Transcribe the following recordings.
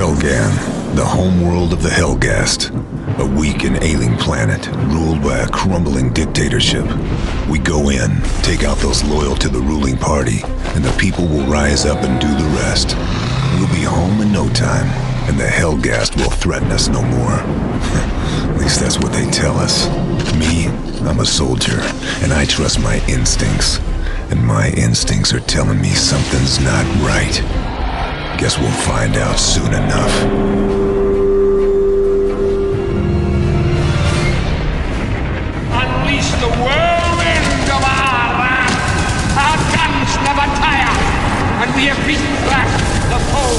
Helgan, the homeworld of the Helghast. A weak and ailing planet, ruled by a crumbling dictatorship. We go in, take out those loyal to the ruling party, and the people will rise up and do the rest. We'll be home in no time, and the Helghast will threaten us no more. At least that's what they tell us. Me, I'm a soldier, and I trust my instincts. And my instincts are telling me something's not right. Guess we'll find out soon enough. The whirlwind of our wrath. Our guns never tire, and we have beaten back the foe.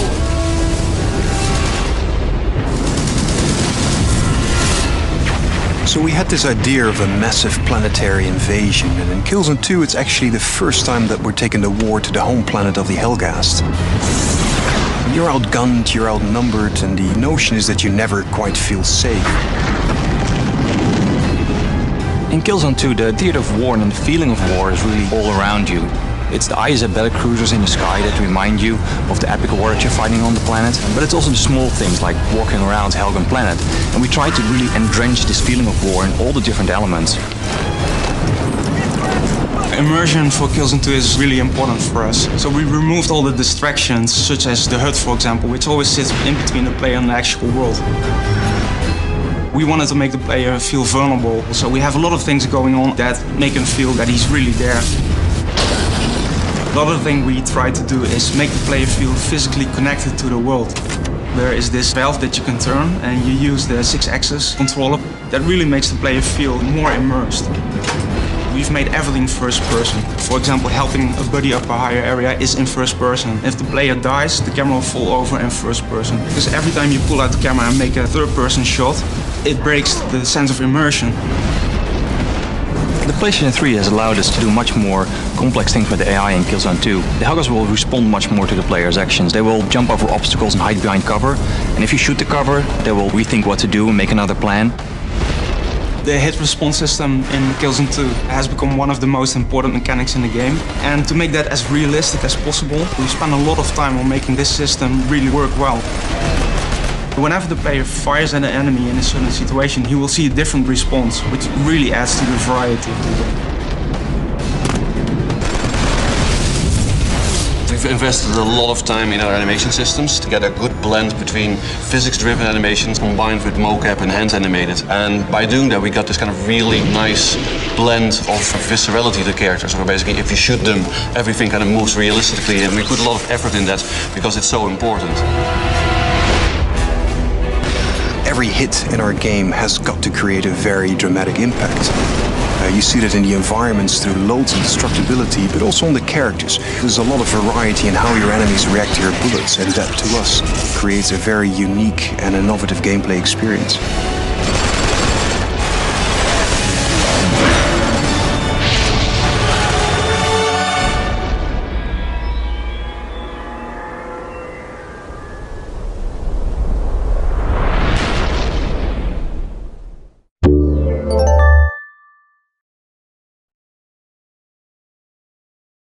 So we had this idea of a massive planetary invasion, and in Killzone 2 it's actually the first time that we're taking the war to the home planet of the Helghast. You're outgunned, you're outnumbered, and the notion is that you never quite feel safe. In Killzone 2, the theater of war and the feeling of war is really all around you. It's the ISA battlecruisers in the sky that remind you of the epic war that you're fighting on the planet, but it's also the small things like walking around Helgan planet. And we try to really entrench this feeling of war in all the different elements. Immersion for Killzone 2 is really important for us. So we removed all the distractions, such as the HUD, for example, which always sits in between the player and the actual world. We wanted to make the player feel vulnerable, so we have a lot of things going on that make him feel that he's really there. Another thing we try to do is make the player feel physically connected to the world. There is this valve that you can turn, and you use the 6-axis controller. That really makes the player feel more immersed. We've made everything first person. For example, helping a buddy up a higher area is in first person. If the player dies, the camera will fall over in first person. Because every time you pull out the camera and make a third person shot, it breaks the sense of immersion. The PlayStation 3 has allowed us to do much more complex things with the AI in Killzone 2. The Helghast will respond much more to the player's actions. They will jump over obstacles and hide behind cover. And if you shoot the cover, they will rethink what to do and make another plan. The hit response system in Killzone 2 has become one of the most important mechanics in the game. And to make that as realistic as possible, we spent a lot of time on making this system really work well. Whenever the player fires at an enemy in a certain situation, he will see a different response, which really adds to the variety of the game. We've invested a lot of time in our animation systems to get a good blend between physics-driven animations combined with mocap and hand-animated. And by doing that, we got this kind of really nice blend of viscerality to the characters. So basically, if you shoot them, everything kind of moves realistically, and we put a lot of effort in that because it's so important. Every hit in our game has got to create a very dramatic impact. You see that in the environments through loads and destructibility, but also on the characters. There's a lot of variety in how your enemies react to your bullets, and that, to us, creates a very unique and innovative gameplay experience.